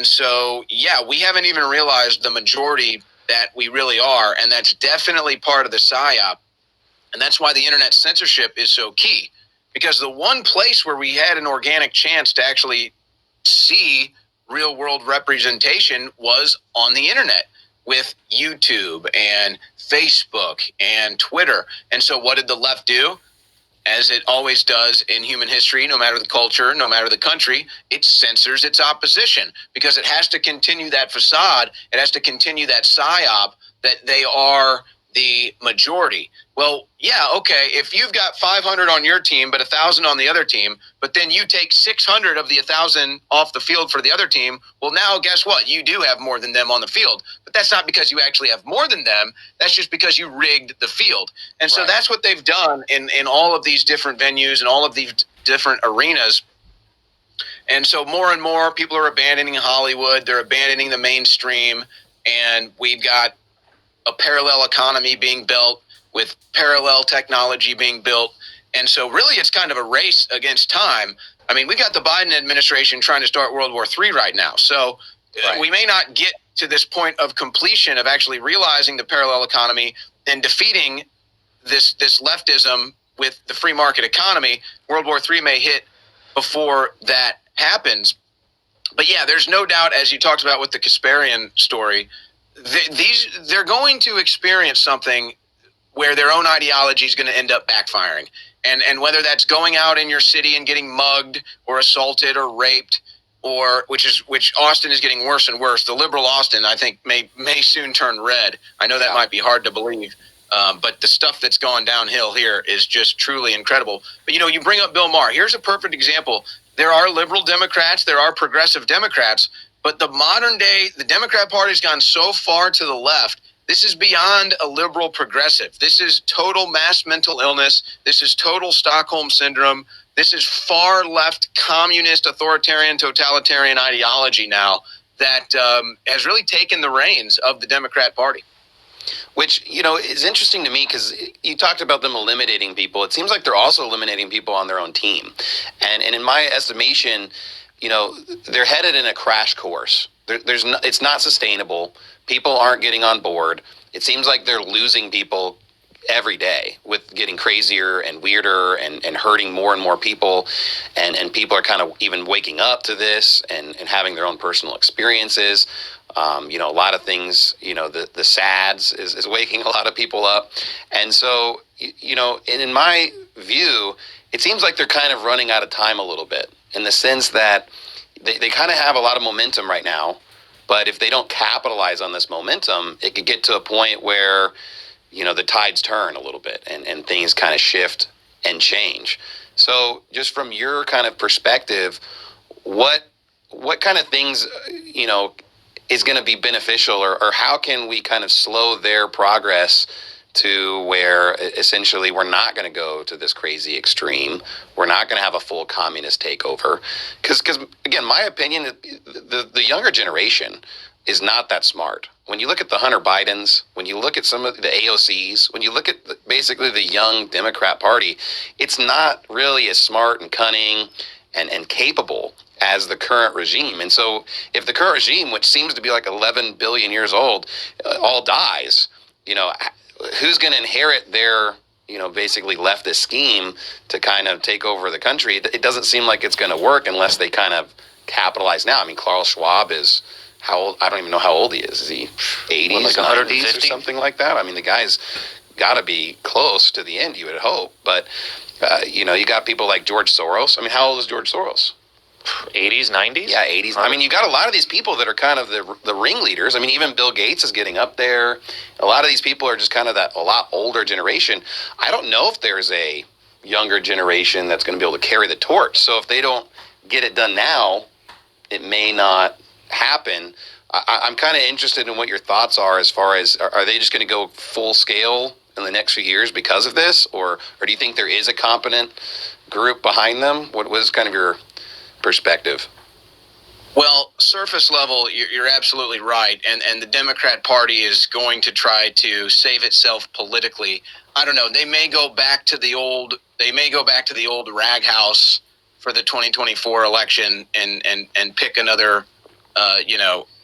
And so, yeah, we haven't even realized the majority that we really are, and that's definitely part of the PSYOP. And that's why the internet censorship is so key, because the one place where we had an organic chance to actually see real world representation was on the internet with YouTube and Facebook and Twitter. And so what did the left do? As it always does in human history, no matter the culture, no matter the country, it censors its opposition because it has to continue that facade. It has to continue that psyop that they are the majority. Well, yeah, okay, if you've got 500 on your team but 1,000 on the other team, but then you take 600 of the 1,000 off the field for the other team, well, now guess what? You do have more than them on the field. But that's not because you actually have more than them. That's just because you rigged the field. And so that's what they've done in all of these different venues and all of these different arenas. And so more and more people are abandoning Hollywood. They're abandoning the mainstream. And we've got a parallel economy being built with parallel technology being built. And so really it's kind of a race against time. I mean, we got the Biden administration trying to start World War III right now. So we may not get to this point of completion of actually realizing the parallel economy and defeating this leftism with the free market economy. World War III may hit before that happens. But yeah, there's no doubt, as you talked about with the Kasparian story, they're going to experience something where their own ideology is going to end up backfiring. And whether that's going out in your city and getting mugged or assaulted or raped, or which Austin is getting worse and worse. The liberal Austin, I think, may soon turn red. I know that might be hard to believe, but the stuff that's gone downhill here is just truly incredible. But, you bring up Bill Maher. Here's a perfect example. There are liberal Democrats. There are progressive Democrats. But the modern day, the Democrat Party has gone so far to the left. This is beyond a liberal progressive. This is total mass mental illness. This is total Stockholm syndrome. This is far left communist, authoritarian, totalitarian ideology now that has really taken the reins of the Democrat Party. Which, is interesting to me because you talked about them eliminating people. It seems like they're also eliminating people on their own team. And in my estimation, they're headed in a crash course. It's not sustainable. People aren't getting on board. It seems like they're losing people every day with getting crazier and weirder and hurting more and more people. And people are kind of even waking up to this and having their own personal experiences. A lot of things, the SADS is waking a lot of people up. And so, in my view, it seems like they're kind of running out of time a little bit in the sense that they kind of have a lot of momentum right now. But if they don't capitalize on this momentum, it could get to a point where, the tides turn a little bit and things kind of shift and change. So just from your kind of perspective, what kind of things, is going to be beneficial or how can we kind of slow their progress to where essentially we're not going to go to this crazy extreme. We're not going to have a full communist takeover. Because again, my opinion, the younger generation is not that smart. When you look at the Hunter Bidens, when you look at some of the AOCs, when you look at basically the young Democrat Party, it's not really as smart and cunning and capable as the current regime. And so if the current regime, which seems to be like 11 billion years old, all dies, who's going to inherit their, basically leftist scheme to kind of take over the country? It doesn't seem like it's going to work unless they kind of capitalize now. I mean, Klaus Schwab is how old? I don't even know how old he is. Is he 80s, like 150 or something like that? I mean, the guy's got to be close to the end, you would hope. But, you got people like George Soros. I mean, how old is George Soros? 80s, 90s? Yeah, 80s. I mean, you got a lot of these people that are kind of the ringleaders. I mean, even Bill Gates is getting up there. A lot of these people are just kind of a lot older generation. I don't know if there's a younger generation that's going to be able to carry the torch. So if they don't get it done now, it may not happen. I'm kind of interested in what your thoughts are as far as, are they just going to go full scale in the next few years because of this? Or do you think there is a competent group behind them? What was kind of your perspective? Well, surface level, you're absolutely right. And the Democrat Party is going to try to save itself politically. I don't know. They may go back to the old rag house for the 2024 election and pick another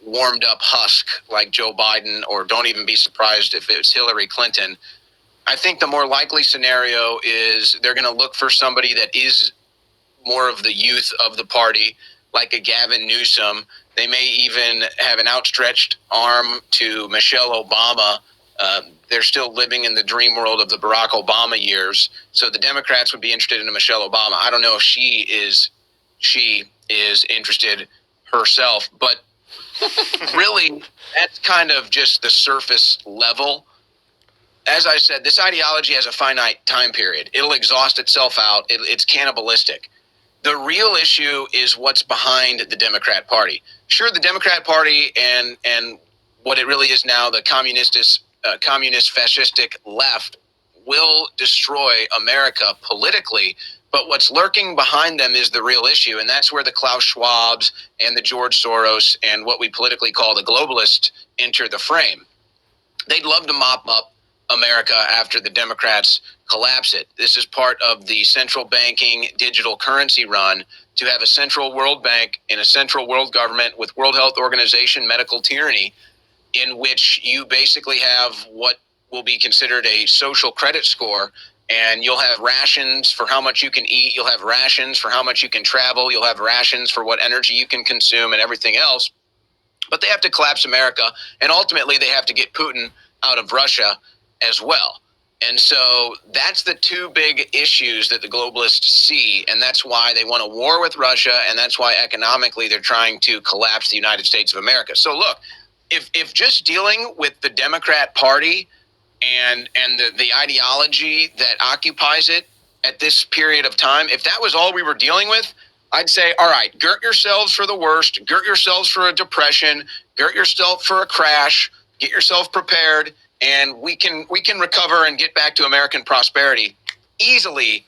warmed up husk like Joe Biden, or don't even be surprised if it's Hillary Clinton. I think the more likely scenario is they're going to look for somebody that is more of the youth of the party, like a Gavin Newsom. They may even have an outstretched arm to Michelle Obama. They're still living in the dream world of the Barack Obama years. So the Democrats would be interested in Michelle Obama. I don't know if she is interested herself, but really, that's kind of just the surface level. As I said, this ideology has a finite time period. It'll exhaust itself out. It's cannibalistic. The real issue is what's behind the Democrat Party. Sure, the Democrat Party and what it really is now, the communist fascistic left, will destroy America politically. But what's lurking behind them is the real issue, and that's where the Klaus Schwabs and the George Soros and what we politically call the globalists enter the frame. They'd love to mop up America after the Democrats collapse it. This is part of the central banking digital currency run to have a central world bank and a central world government with World Health Organization medical tyranny, in which you basically have what will be considered a social credit score. And you'll have rations for how much you can eat. You'll have rations for how much you can travel. You'll have rations for what energy you can consume and everything else. But they have to collapse America. And ultimately, they have to get Putin out of Russia as well. And so that's the two big issues that the globalists see. And that's why they want a war with Russia. And that's why economically they're trying to collapse the United States of America. So look, if just dealing with the Democrat Party and the ideology that occupies it at this period of time, if that was all we were dealing with, I'd say, all right, girt yourselves for the worst, girt yourselves for a depression, girt yourself for a crash, get yourself prepared, and we can recover and get back to American prosperity easily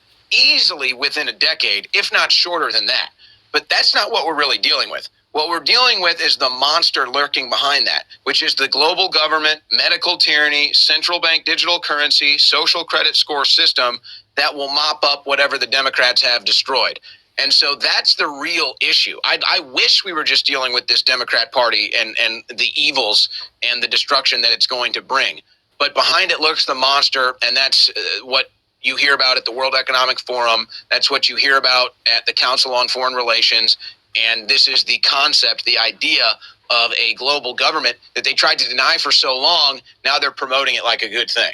within a decade, if not shorter than that. But that's not what we're really dealing with. What we're dealing with is the monster lurking behind that, which is the global government, medical tyranny, central bank digital currency, social credit score system that will mop up whatever the Democrats have destroyed. And so that's the real issue. I wish we were just dealing with this Democrat Party and the evils and the destruction that it's going to bring. But behind it lurks the monster, and that's what you hear about at the World Economic Forum. That's what you hear about at the Council on Foreign Relations. And this is the concept, the idea of a global government that they tried to deny for so long. Now they're promoting it like a good thing.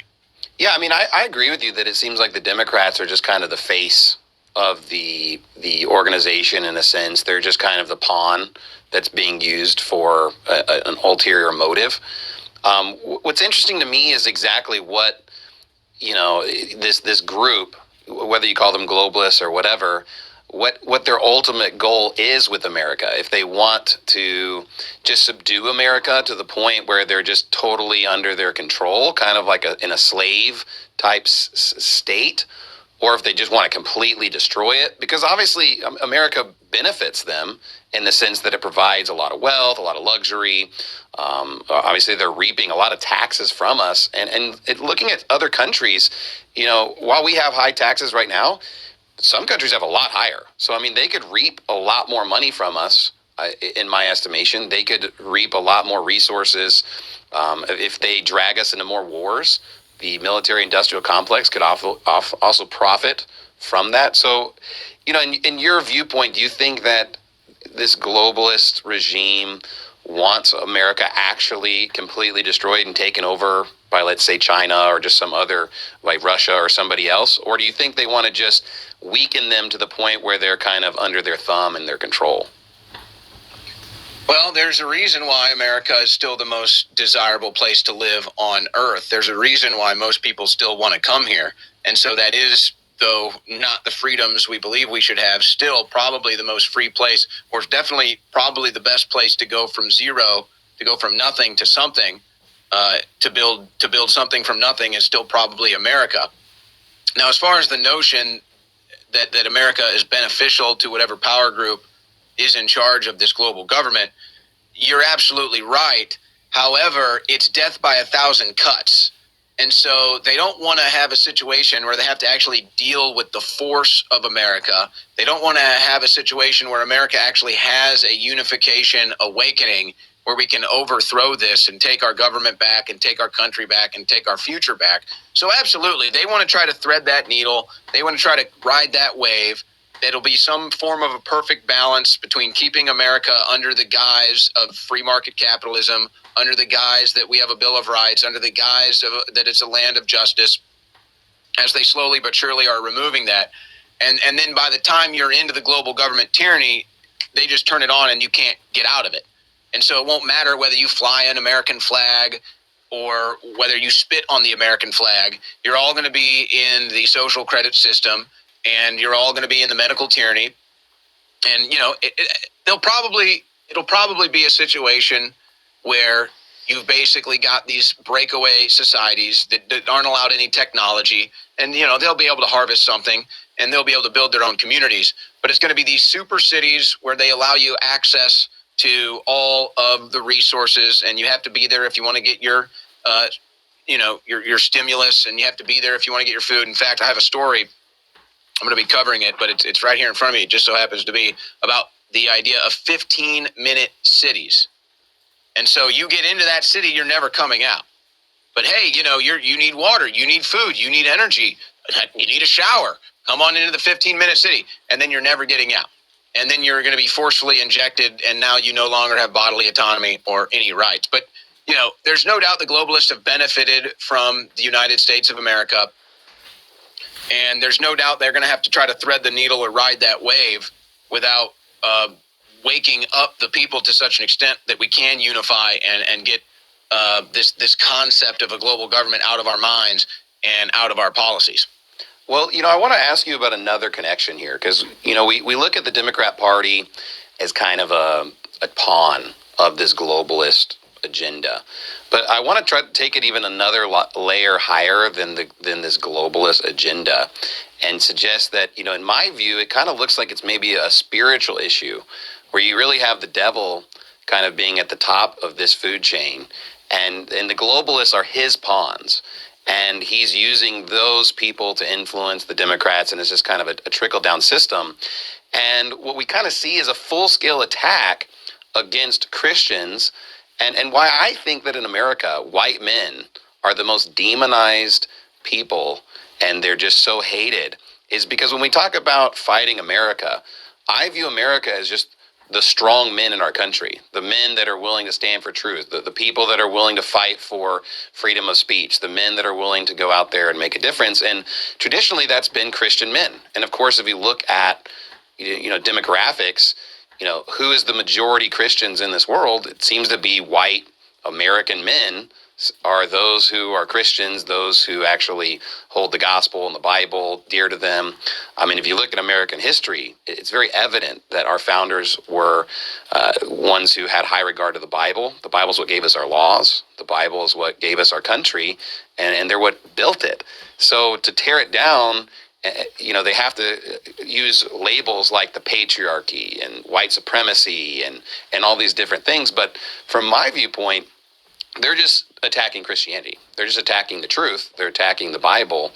Yeah, I mean, I agree with you that it seems like the Democrats are just kind of the face of the organization in a sense. They're just kind of the pawn that's being used for an ulterior motive. What's interesting to me is exactly what, this group, whether you call them globalists or whatever, what their ultimate goal is with America. If they want to just subdue America to the point where they're just totally under their control, kind of like in a slave type state, or if they just want to completely destroy it, because obviously America benefits them in the sense that it provides a lot of wealth, a lot of luxury. Obviously, they're reaping a lot of taxes from us. And looking at other countries, while we have high taxes right now, some countries have a lot higher. So, I mean, they could reap a lot more money from us, in my estimation. They could reap a lot more resources. If they drag us into more wars, the military-industrial complex could also profit from that. So, in your viewpoint, do you think that this globalist regime wants America actually completely destroyed and taken over by, let's say, China or just some other, like Russia or somebody else? Or do you think they want to just weaken them to the point where they're kind of under their thumb and their control? Well, there's a reason why America is still the most desirable place to live on Earth. There's a reason why most people still want to come here. And so that is, though not the freedoms we believe we should have, still probably the most free place, or definitely probably the best place to go from zero, to go from nothing to something, to build something from nothing is still probably America. Now, as far as the notion that America is beneficial to whatever power group is in charge of this global government, you're absolutely right. However, it's death by 1,000 cuts. And so they don't want to have a situation where they have to actually deal with the force of America. They don't want to have a situation where America actually has a unification awakening where we can overthrow this and take our government back and take our country back and take our future back. So absolutely, they want to try to thread that needle. They want to try to ride that wave. It'll be some form of a perfect balance between keeping America under the guise of free market capitalism, under the guise that we have a Bill of Rights, under the guise of that it's a land of justice, as they slowly but surely are removing that. And then by the time you're into the global government tyranny, they just turn it on and you can't get out of it. And so it won't matter whether you fly an American flag or whether you spit on the American flag. You're all going to be in the social credit system, and you're all going to be in the medical tyranny. And, you know, it'll probably be a situation where you've basically got these breakaway societies that aren't allowed any technology, and, you know, they'll be able to harvest something and they'll be able to build their own communities. But it's going to be these super cities where they allow you access to all of the resources, and you have to be there if you want to get your your stimulus, and you have to be there if you want to get your food. In fact, I have a story. I'm going to be covering it, but it's right here in front of me. It just so happens to be about the idea of 15-minute cities. And so you get into that city, you're never coming out. But hey, you know, you need water, you need food, you need energy, you need a shower. Come on into the 15-minute city, and then you're never getting out. And then you're going to be forcefully injected, and now you no longer have bodily autonomy or any rights. But, you know, there's no doubt the globalists have benefited from the United States of America, and there's no doubt they're going to have to try to thread the needle or ride that wave without waking up the people to such an extent that we can unify and get this concept of a global government out of our minds and out of our policies. Well, you know, I want to ask you about another connection here, because, you know, we look at the Democrat Party as kind of a pawn of this globalist agenda. But I want to try to take it even another layer higher than this globalist agenda and suggest that, you know, in my view, it kind of looks like it's maybe a spiritual issue where you really have the devil kind of being at the top of this food chain, and the globalists are his pawns. And he's using those people to influence the Democrats, and it's just kind of a trickle-down system. And what we kind of see is a full-scale attack against Christians, and why I think that in America, white men are the most demonized people, and they're just so hated, is because when we talk about fighting America, I view America as just the strong men in our country, the men that are willing to stand for truth, the people that are willing to fight for freedom of speech, the men that are willing to go out there and make a difference. And traditionally, that's been Christian men. And of course, if you look at, you know, demographics, you know, who is the majority Christians in this world? It seems to be white American men are those who are Christians, those who actually hold the gospel and the Bible dear to them. I mean, if you look at American history, it's very evident that our founders were ones who had high regard to the Bible. The Bible is what gave us our laws. The Bible is what gave us our country, and they're what built it. So to tear it down, you know, they have to use labels like the patriarchy and white supremacy and all these different things. But from my viewpoint, they're just attacking Christianity. They're just attacking the truth. They're attacking the Bible.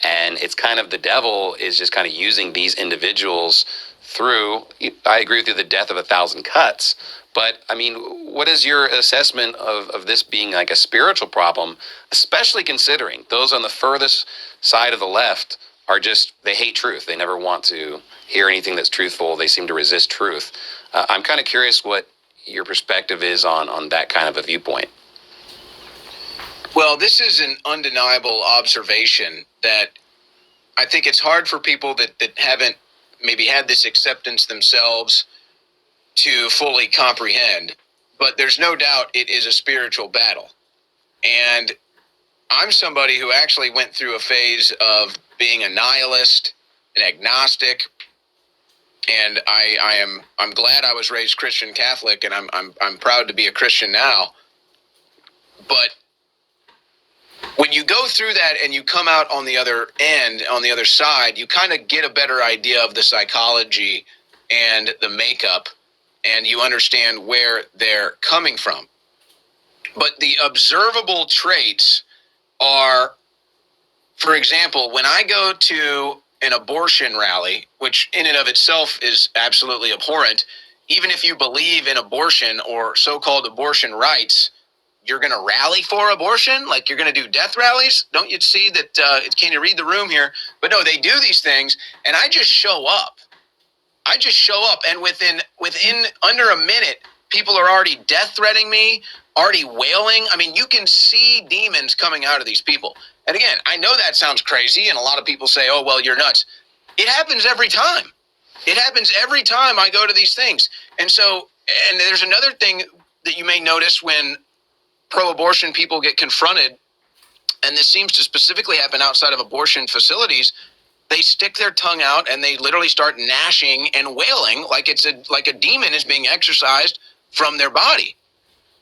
And it's kind of the devil is just kind of using these individuals through, I agree with you, the death of 1,000 cuts. But, I mean, what is your assessment of this being like a spiritual problem, especially considering those on the furthest side of the left are just, they hate truth. They never want to hear anything that's truthful. They seem to resist truth. I'm kind of curious what your perspective is on that kind of a viewpoint. Well, this is an undeniable observation that I think it's hard for people that haven't maybe had this acceptance themselves to fully comprehend. But there's no doubt it is a spiritual battle. And I'm somebody who actually went through a phase of being a nihilist, an agnostic, and I'm glad I was raised Christian Catholic, and I'm proud to be a Christian now. But when you go through that and you come out on the other end, on the other side, you kind of get a better idea of the psychology and the makeup, and you understand where they're coming from. But the observable traits are, for example, when I go to an abortion rally, which in and of itself is absolutely abhorrent, even if you believe in abortion or so-called abortion rights, you're going to rally for abortion? Like you're going to do death rallies? Don't you see that? Can you read the room here? But no, they do these things, and I just show up. And within under a minute, people are already death threatening me, already wailing. I mean, you can see demons coming out of these people. And again, I know that sounds crazy, and a lot of people say, oh, well, you're nuts. It happens every time. It happens every time I go to these things. And so, and there's another thing that you may notice when pro-abortion people get confronted, and this seems to specifically happen outside of abortion facilities. They stick their tongue out and they literally start gnashing and wailing like a demon is being exorcised from their body.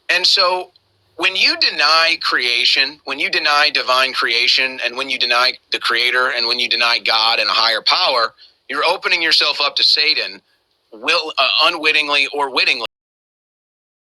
And so when you deny creation, when you deny divine creation, and when you deny the creator, and when you deny God and a higher power, you're opening yourself up to Satan, unwittingly or wittingly.